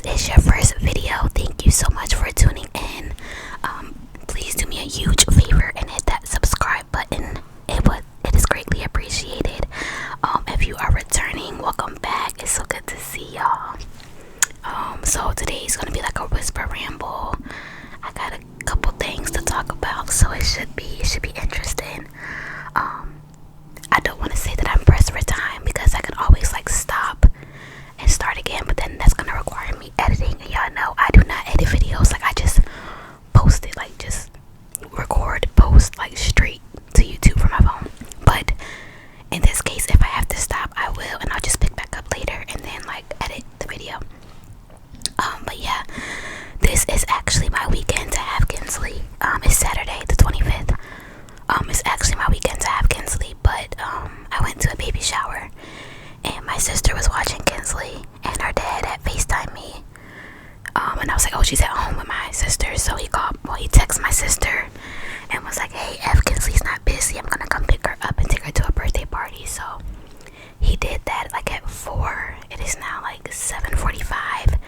is your first video, thank you so much for tuning in. Please do me a huge favor and hit that subscribe button. It is greatly appreciated. If you are returning, welcome back. It's so good to see y'all. So today's gonna be like a whisper ramble. I got a couple things to talk about, so it should be interesting. I don't want to say that I'm pressed for time because I could always like stop and start again, but then that's gonna require me editing, and y'all know I do not edit videos. Like, I just post it, like just record, post like straight to YouTube from my phone. But in this case, if I have to stop, I will, and I'll just pick back up later and then like edit the video. But yeah, this is actually my weekend to have Kinsley. It's Saturday the 25th. It's actually my weekend to have Kinsley, but I went to a baby shower and my sister was watching Kinsley and her dad had FaceTime me. And I was like, oh, she's at home with my sister. So he texted my sister and was like, hey, if Kinsley's not busy, I'm gonna come pick her up and take her to a birthday party. So he did that like at 4. It is now like 7:45.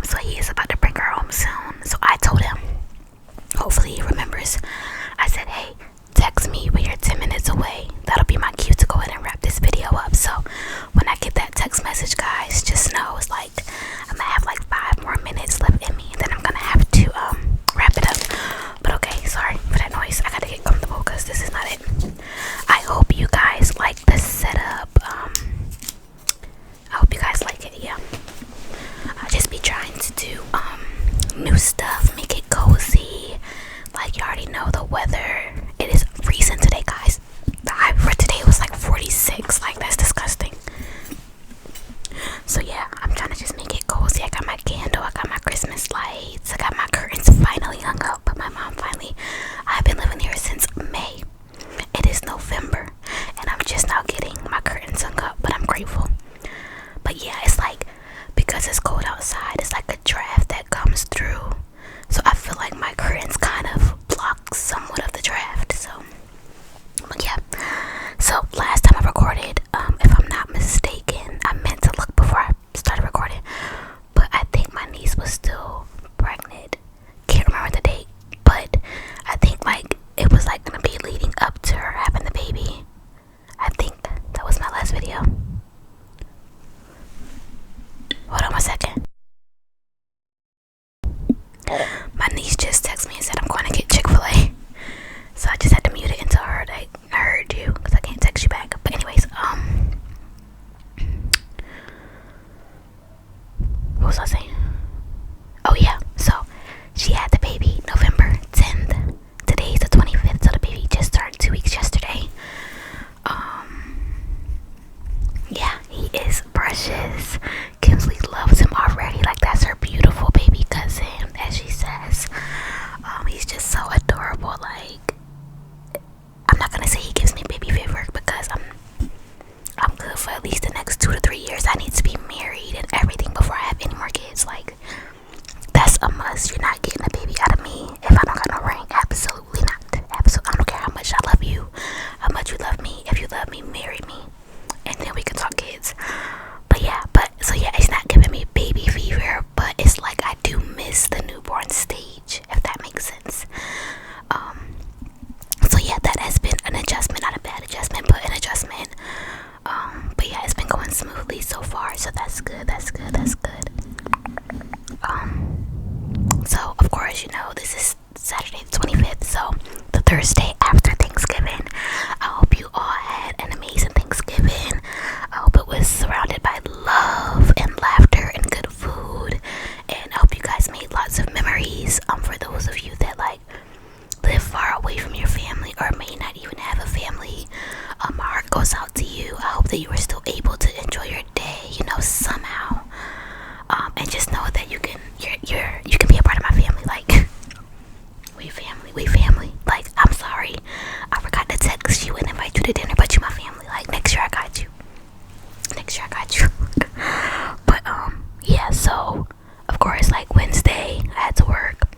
So he is about to bring her home soon. So I told him, hopefully he remembers, I said, hey, text me when you're 10 minutes away. That'll be my cue to go ahead and wrap this video up. So when I get that text message, guys, just know it's like I'm gonna have like 5 more minutes left in me, and then I'm gonna have to wrap it up. But okay, sorry for that noise. I gotta get comfortable because this is not it. I hope you guys like the setup. I hope you guys like it. Yeah, I'll just be trying to do new stuff, make it cozy. Like, you already know the weather. It is freezing today, guys. The high for today was like 46. Like, that's disgusting. So yeah, I'm trying to just make it cozy. I got my candle, I got my Christmas lights, I got my curtains finally hung up. But my mom finally, I've been living here since May. It is November and I'm just now getting my curtains hung up, but I'm grateful. But yeah, it's like, because it's cold outside, it's like a draft that comes through. So I feel like my curtains kind of block somewhat of the draft. So, but yeah. So last time I recorded, if I'm not mistaken, I meant to look before I started recording, but I think my niece was still pregnant. Can't remember the date, but I think like it was like gonna be leading up to her having the baby. I think that was my last video. Hold on one second. My niece just texted me and said I'm going to get Chick-fil-A. So I just had to mute it until I heard you, because I can't text you back. But anyways, what was I saying? Oh yeah, so she had the baby November 10th. Today's the 25th, so the baby just turned 2 weeks yesterday. Yeah, he is precious. Kinsley loves him already. Like, that's her beautiful baby cousin, as she says. He's just so adorable. Like, I'm not gonna say he gives me baby fever because I'm good for at least the next 2 to 3 years. I need to be married and everything before I have any more kids. Like, that's a must. You're not getting a baby out of me if I don't got no ring. Absolutely not. Absolutely. I don't care how much I love you, how much you love me. If you love me, marry me, and then we can talk kids. But yeah, so yeah, it's not giving me baby fever, but it's like I do miss the newborn stage, if that makes sense. So yeah, that has been an adjustment, not a bad adjustment, but an adjustment. But yeah, it's been going smoothly so far, so that's good. So of course, you know, this is Saturday the 25th, so the Thursday after Thanksgiving. I hope you all had an amazing Thanksgiving. I hope it was surrounded by love and laughter and good food, and I hope you guys made lots of memories. For those of you that like live far away from your family or may not even have a family, my heart goes out to you. I hope that you are still able to enjoy your day, you know, somehow. And just know that you can be a part of my family. Like, we family. Like, I'm sorry, I forgot to text you and invite you to dinner, but you my family. Like, next year I got you. But yeah, so of course, like, Wednesday I had to work.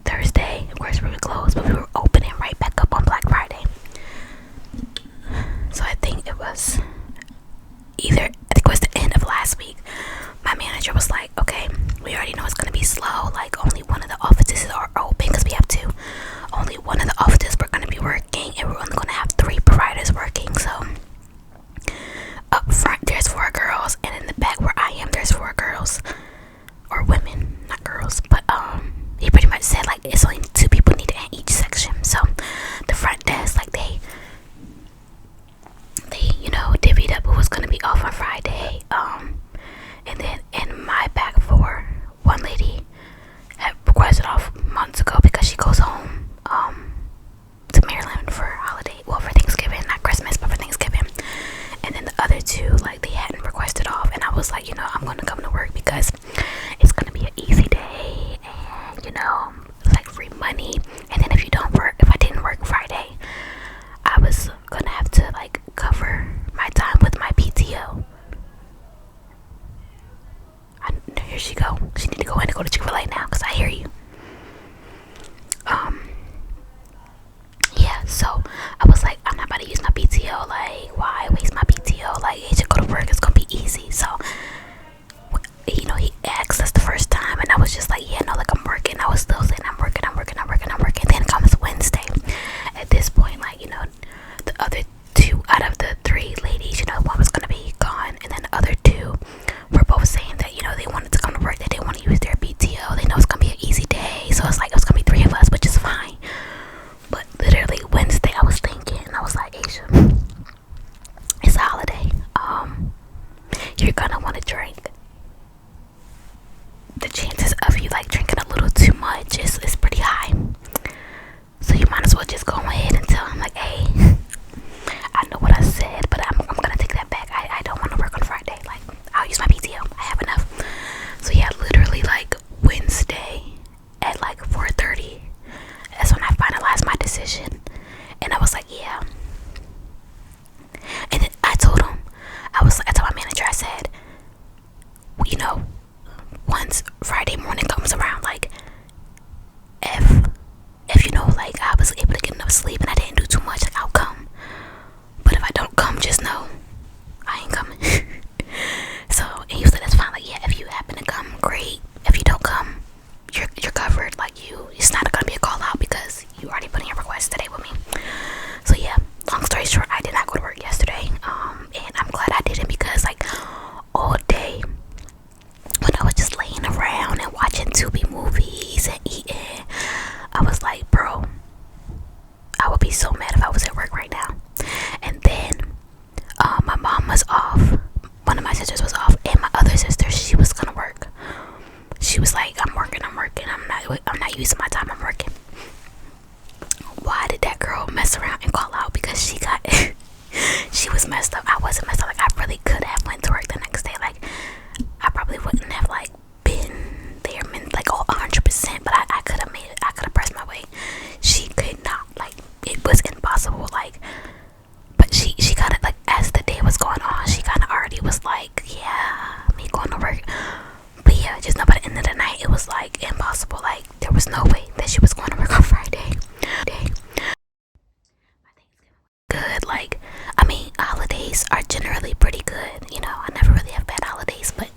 Thursday, of course, we were closed, but we were opening right back up on Black Friday. So I think it was the end of last week. My manager was like, okay, we it's only 2 people needed in each section. So the front desk, like they divvied up who was gonna be off on Friday. And then in my back floor, one lady had requested off months ago because she goes home to Maryland for holiday, well, for Thanksgiving, not Christmas, but for Thanksgiving. And then the other 2, like, they hadn't requested off, and I was like, I'm gonna come to work because it's gonna be an easy day, and like free money. And then if I didn't work Friday, I was gonna have to like cover my time with my PTO. Here she go. She need to go in and go to Chick-fil-A now, because I hear you. Yeah, so I was like, I'm not about to use my PTO. Like, why waste my PTO? Like, it should go to work. It's gonna be easy. So, he asked us the first time, and I was just like, yeah, no, like, I'm working. I was still saying, I'm working. Then comes Wednesday. At this point, like, the other 2 out of the 3 ladies, one was gonna be gone, and then the other 2 were both saying that, they wanted to come to work. They didn't want to use their PTO. They know it's gonna be an easy day. So it's like, it was gonna be 3 of us, which is fine. But literally Wednesday, I was thinking, I was like, Asia, it's a holiday. You're gonna want to drink. The chances of you like drinking a little too much is pretty high. So you might as well just go ahead and tell him, like, hey, I know what I said, but I'm gonna take that back. I don't want to work on Friday. Like, I'll use my PTO. I have enough. So yeah, literally like Wednesday at like 4:30. That's when I finalized my decision, and I was like, yeah. And then I told him, I told my manager, I said, once Friday morning comes around, like, if like I was able to get enough sleep and I didn't do too much, like, I'll come. But if I don't come, just know I ain't coming. So, and he was like, that's fine. Like, yeah, if you happen to come, great. If you don't come, you're covered. Like, it's not gonna be a call out because you already put in your request today with me. So yeah, long story short, I did not go to work yesterday. And I'm glad I didn't, because like all day when I was just laying around and watching Tubi movies and eating, I was like, bro, I would be so mad if I was at work right now. And then my mom was off, one of my sisters was off, and my other sister, she was gonna work. She was like, I'm working, I'm not using my time, I'm working. Why did that girl mess around and call out? Because she was messed up. I wasn't messed up. Like, I really could have went to work the next day. Like, I probably wouldn't have like been there like 100%, but I could have made it. I could have pressed my way. She could not. Like, it was impossible. Like, but she kind of, like, as the day was going on, she kind of already was like, yeah, me going to work. But yeah, just know by the end of the night, it was like impossible. Like, there was no way that she was going to work on Friday. Good. Like, I mean, holidays are generally pretty good. I never really have bad holidays, but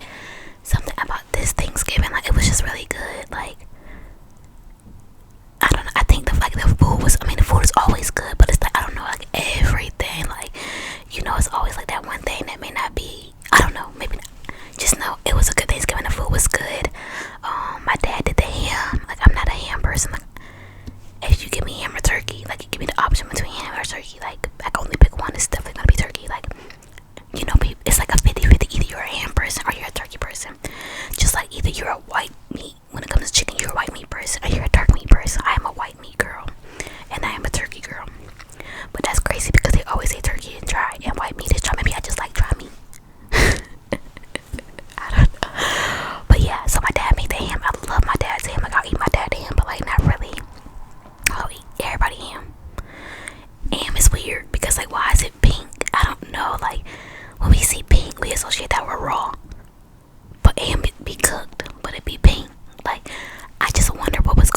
something about this Thanksgiving, like, it was just really good. Like, I don't know. I think the food is always good, but it's like, I don't know, like, everything, like, it's always like that one thing that may not be, I don't know, maybe not. Just know it was a good Thanksgiving. The food was good. My dad did the ham. Like, I'm not a ham person. Like, if you give me ham or turkey, like, you give me the option between ham or turkey, like, I can only pick one. It's definitely gonna be turkey. Like, it's like a 50-50. Either you're a ham person or you're a turkey person. Just like either you're a white meat, when it comes to chicken, you're a white meat person, or you're a dark meat person. I am a white meat girl, and I am a turkey girl. But that's crazy because they always say turkey is dry and white meat is dry. Maybe I just like dry meat. I don't know. But yeah, so my dad made the ham. I love my dad's ham. Like, I'll eat my dad's ham, but like, not really. I'll eat everybody ham. Ham is weird because, like, why is it pink? I don't know. Like, when we see pink, we associate that with raw. But ham be cooked, but it be pink. Like, I just wonder what was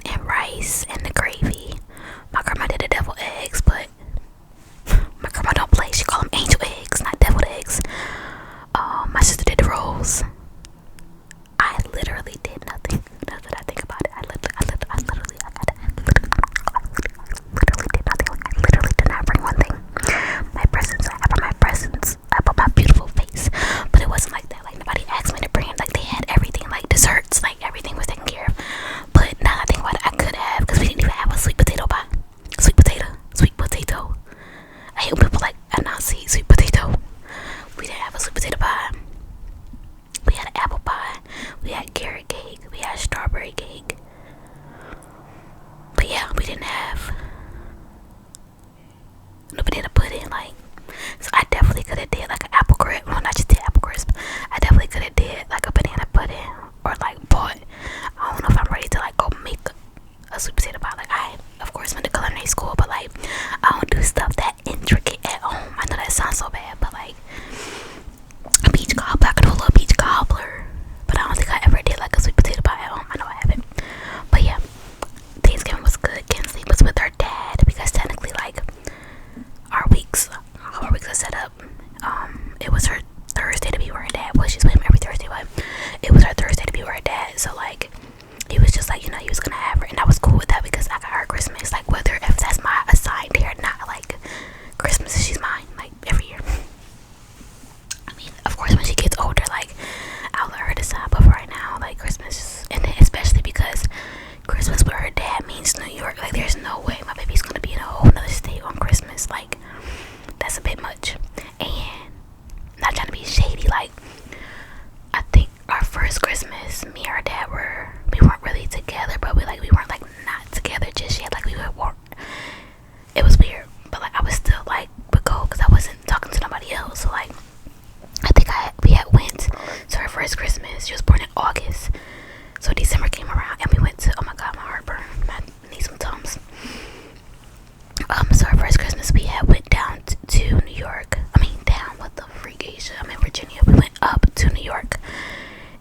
chicken and rice and the gravy. My grandma did the deviled eggs, but my grandma don't play. She call them angel eggs, not deviled eggs. My sister did the rolls. I literally did nothing. Now that I think about it, I literally did nothing. I literally did not bring one thing. My presents, I brought my presents. I brought my beautiful face, but it wasn't like that. Like nobody asked me to bring. Like they had everything, like desserts, like everything was taken care of. But now that I think about it, I could have, because we didn't even have a sweet potato pie. Sweet potato. I hate when people like announce sweet potato. We didn't have a sweet potato pie. We had an apple pie. We had carrot cake. We had strawberry cake. But yeah, we didn't have no banana pudding. Like, so I definitely could have did like an apple crisp. Well, not just did apple crisp. I definitely could have did like a banana pudding or like bought. I don't know if I'm ready to like go make a sweet potato pie. Like I, of course, went to culinary school, but like I don't do stuff that intricate at home. I know that sounds so bad, but like a peach cobbler, I could do a little peach cobbler, but I don't think I ever did like a sweet potato pie at home. I know I haven't. But yeah, Thanksgiving was good. Kinsley was with her dad because technically like our weeks are set up. It was her Thursday to be with her dad. Well, she's with him every Thursday, but it was her Thursday to be with her dad. So like he was just like, you know, he was gonna have her, and I was cool with that because I got her Christmas. Like whether if that's my assigned here or not, like Christmas, she's mine. Like every year. I mean, of course, when she gets older, like I'll let her decide. But for right now, like Christmas, and then especially because Christmas with her dad means New York. Like there's no way my baby's gonna be in a whole nother state on Christmas. Like that's a bit much. And not trying to be shady, like I think our first Christmas, me and her dad we weren't really together, but we weren't like not together just yet. Like we were. It was weird, but like I was still like would go because I wasn't talking to nobody else. So like I think we had went to her first Christmas. She was born in August, so December came around and we went to. Oh my god, my heartburn. I need some Tums. So our first Christmas we had went down to New York. I mean down with the freakish. I'm in Virginia. We went up to New York,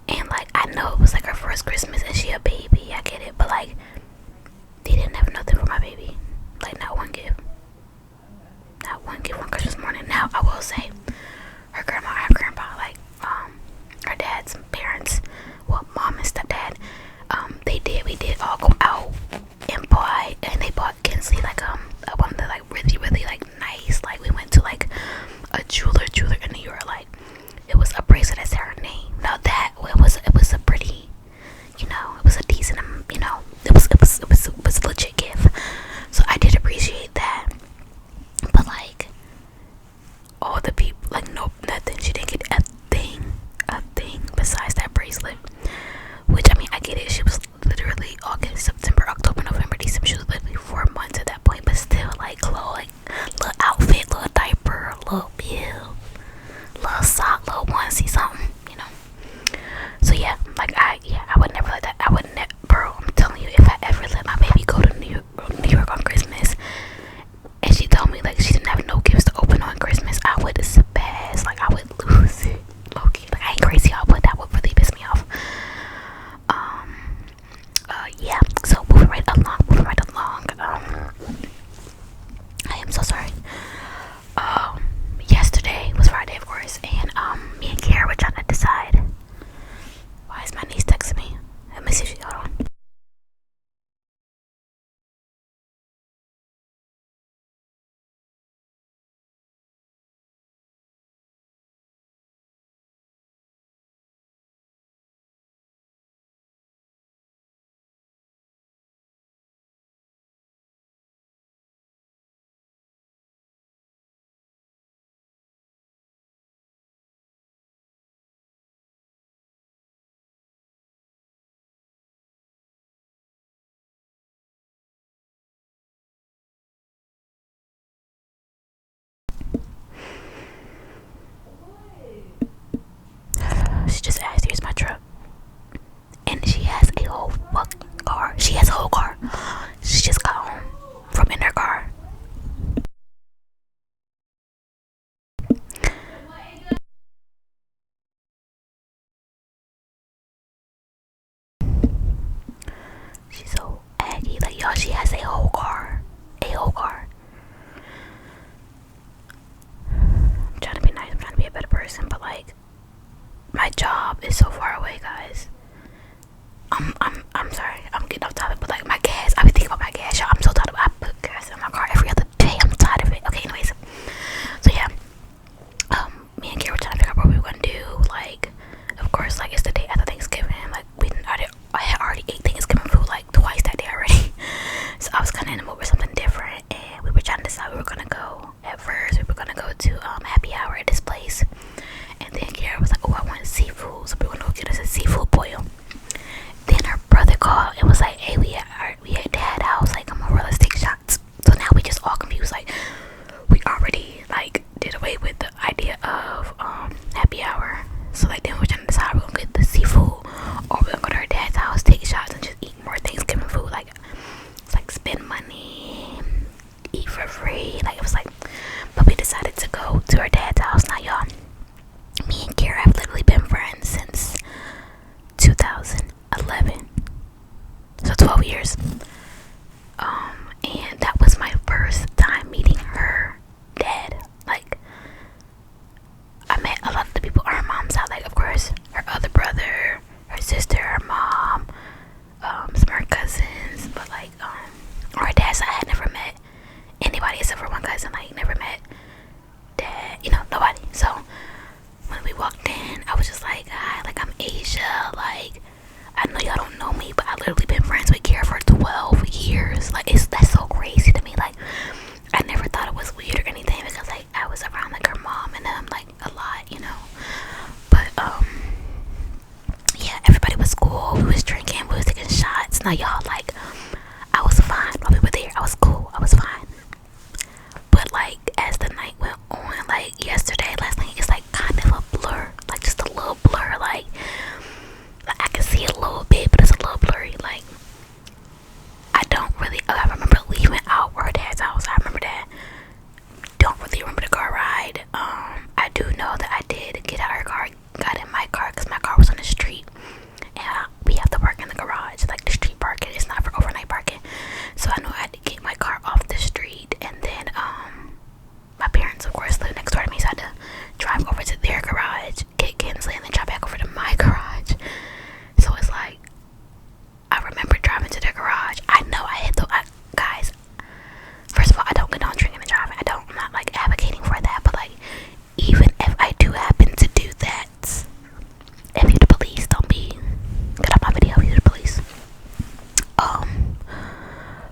and like I know it was like her first Christmas and she a baby. I get it, but like they didn't have nothing for my baby. Like not one gift. Not one gift on Christmas morning. Now I will say, her grandpa, like her dad's parents, well mom and stepdad, we did all go out and buy, and they bought Kinsley like one of the like really like nice, like we went to like a jeweler in New York. Like it was a bracelet that said her name. Now that it was a pretty, you know, it was a decent, you know, it was a legit gift. So I did appreciate that. But like all the people, like nope, nothing. She didn't get a thing besides that bracelet. Which I mean, I get it. She was literally August, September, October, November, December. She was literally 4 months at that point. But still, like clothes, like little outfit, little diaper, little bill, little sock, little onesie, something, you know. So yeah, like I would never let that. I would never, bro. I'm telling you, if I ever let my baby go to New York on Christmas, and she told me like she didn't have no gifts to open on Christmas, I would spaz. Like I would lose it. Low-key. Like I ain't crazy, y'all, but that would really piss me off. Yeah. So moving right along. I am so sorry. Yesterday was Friday, of course, and me and Kara were trying to decide. Why is my niece texting me? Let me see if she got on. She just asked, here's my truck. And she has a whole fucking car. She has a whole car. She just got home from in her car. She's so grade. Like, it was like, but we decided to go to her dad's house. Now, y'all, me and Kira have literally been friends since 2011. So 12 years. And that was my first time meeting her dad. Like, I met a lot of the people on her mom's side. Like, of course, her other brother, her sister, her mom, some of her cousins. But like, on her dad's side, I had never met anybody except for one cousin. Like, never met dad, you know, nobody. So when we walked in, I was just like, hi, like, I'm Asia. Like, I know y'all don't know me, but I literally been friends with Kira for 12 years. Like, that's so crazy to me. Like, I never thought it was weird or anything because, like, I was around, like, her mom and them, like, a lot, you know. But, yeah, everybody was cool. We was drinking, we was taking shots. Now, y'all, like, I was fine while we were there. I was cool. I was fine. But, like, as the night went on, like, yesterday, last night, it's, like, kind of a blur. Like, just a little blur. Like, I can see it a little bit, but it's a little blurry. Like, I don't really, I remember leaving out her dad's house. I remember that. Don't really remember the car ride. I do know that I did get out of her car, got in my car, because my car was on the street. And we have to park in the garage. Like, the street parking, it's not for overnight parking. So I know I had to get my car off the street. And then, my parents, of course, live next door to me. So I had to drive over to their garage, get Kinsley, and then drive back over to my garage. So it's like, I remember driving to the garage. I know I hit the, guys, first of all, I don't condone drinking and driving. I'm not, like, advocating for that. But, like, even if I do happen to do that, if you're the police, don't be, get off my video if you're the police.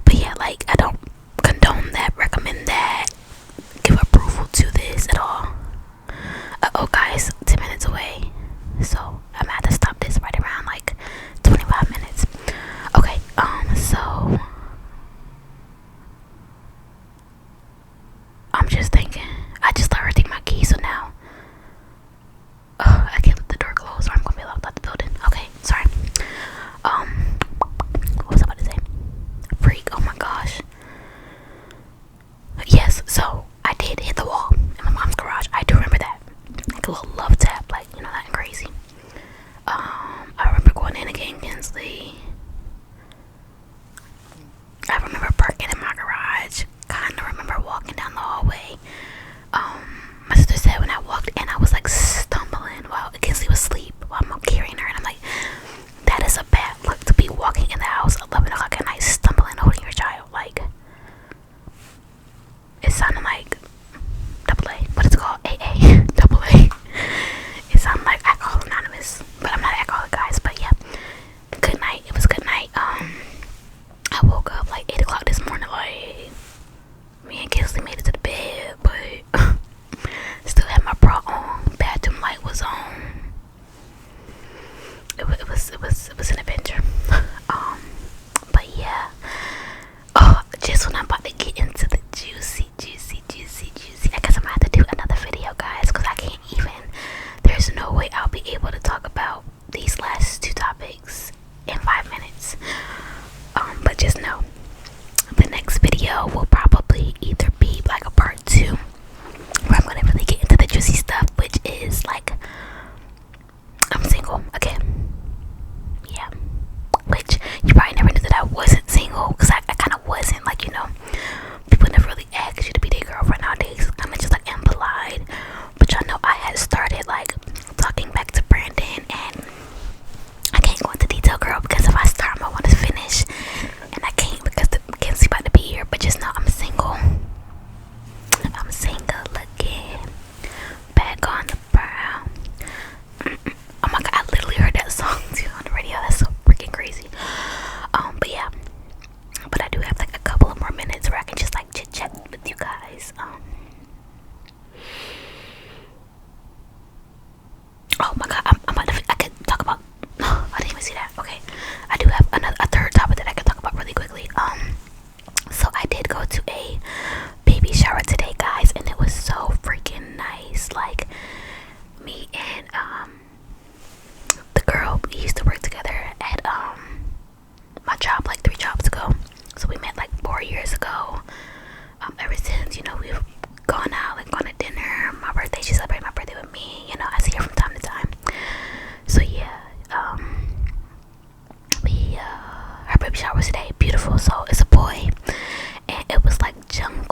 But yeah, like, I don't condone that, recommend that, give approval to this at all. Oh, guys, 10 minutes away. So I'm gonna have to stop this right around like 25 minutes. Okay, so I'm just thinking, I just started taking my keys, so now I can't let the door close or I'm gonna be locked out the building. Okay, sorry. What was I about to say? Freak, oh my gosh. Yes, so I did hit the wall in my mom's garage. I do remember that. Like a little love tap, like, you know, nothing crazy. I remember going in again, Kinsley. I remember parking in my garage. Kinda remember walking down the hallway. My sister said when I walked in, I was like stumbling while Kinsley was asleep while I'm carrying her, and I'm like, that is a bad look to be walking in the house 11 o'clock at night, stumbling, holding your child. Like, it sounded like double A. What is it called? AA. Double A. It sounded like Alcohol Anonymous, but I'm not an alcoholic, guys. But yeah, good night. It was good night. I woke up like 8 o'clock this morning. Like, me and Kinsley made it to the bed, but still had my bra on. Bathroom light was on. It was an adventure. But yeah. Oh, just when I'm about to get into the juicy, I guess I'm gonna have to do another video, guys, because I can't even, there's no way I'll be able to talk about these last two topics in 5 minutes. But just know, the next video will probably either be like a part 2, where I'm gonna really get into the juicy stuff, which is like, I'm single again. Yeah. Which you probably never knew that I wasn't single, because I kind of wasn't. Like, you know, people never really ask you to be their girlfriend nowadays. It's kind of just like implied. But y'all know I had started like talking back to Brandon, and I can't go into detail, girl, because if I start, I want to finish, and I can't because the Kinsey about to be here. But just know I'm single. I'm single again. Bad beautiful soul. It's a boy, and it was like junk